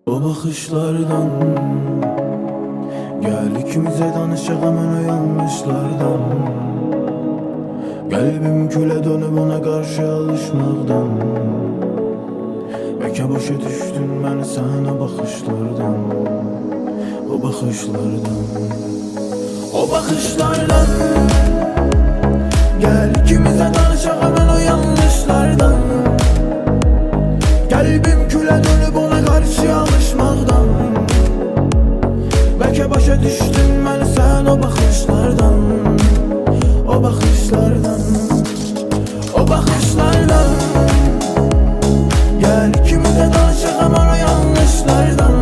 O bakışlardan gel ikimize danışak hemen o yanlışlardan. Kalbim küle dönüp ona karşı alışmaktan. Belki başa düştün ben sana bakışlardan. O bakışlardan, o bakışlardan gel ikimize danışak hemen o yanlışlardan. Kalbim küle dönüp ona karşı alışmaktan. Belki başa düştün ben sen o bakışlardan. O bakışlardan, o bakışlardan gel ikimize danışak hemen o yanlışlardan.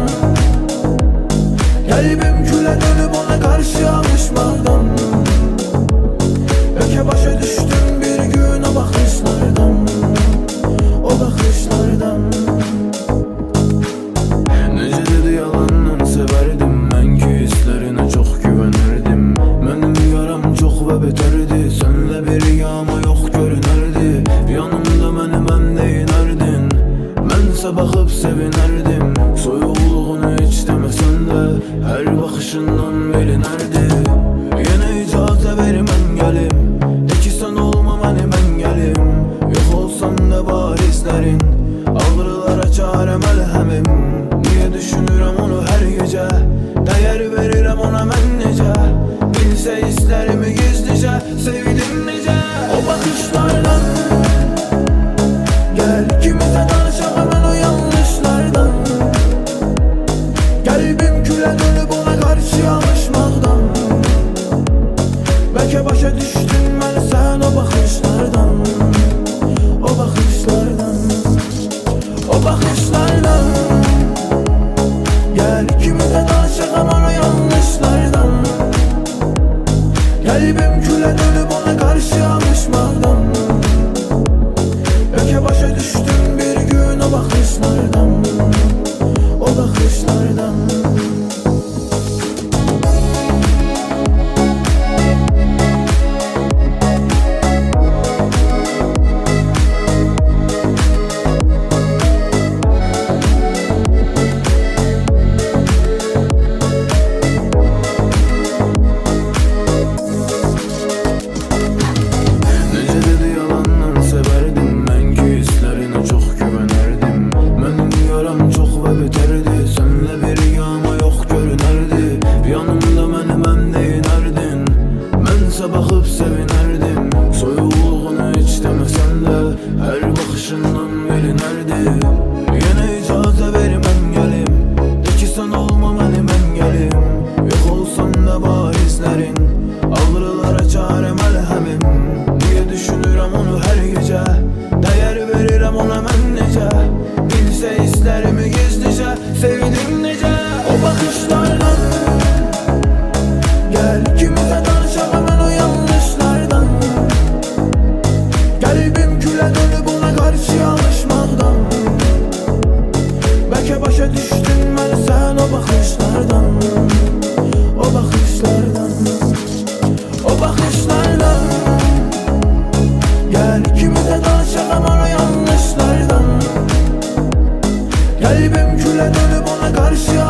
Kalbim küle dönüp ona karşı alışmaktan. Belki başa düştüm bir gün o bakışlardan. O bakışlardan. Nece dedi yalandan severdim ben ki hislerine çok güvenirdim. Benim yaram çok ve beterdi, senle bir yağma yok görünerdi. Yanımda benim neyinerdin, bense bakıp sevinerdim. Soyulduğunu hiç demesen de her bakışından bilinerdi. Yine icazə vermem gelim, de ki sen olma benim engelim. Yok olsan da barizlerin, ağrılara çare melhemim. Niye düşünürüm onu her gece, değer veririm ona ben nece. Bilse hislerimi gizlice, sevdim nece. O bakışlardan gel ikimize danışak hemen o yanlışlardan. Kalbim küle dönüp ona karşı alışmaktan. Belki başa düştün ben sen o bakışlardan. O bakışlardan, o bakışlardan gel ikimize danışak hemen o yanlışlardan. Kalbim küle dönüp ona karşı alışmaktan. Belki başa düştüm bir gün o bakışlardan. O bakışlardan. Bakıp sevinerdim. Soyulduğunu hiç demesen de her bakışından bilinerdi. Yine icazə vermem gelim, de ki sen olma benim engelim. Yok olsan da barizlerin, ağrılara çare melhemim. Niye düşünürüm onu her gece, değer veririm ona ben nece. Bilse hislerimi gizlice, sevdim nece. O bakışlardan gel ikimize danışak hemen o yanlışlardan. Kalbim küle dönüp ona karşı alışmaktan. Belki başa düştün ben sen o bakışlardan. O bakışlardan, o bakışlardan gel ikimize danışak hemen o yanlışlardan. Kalbim küle dönüp ona karşı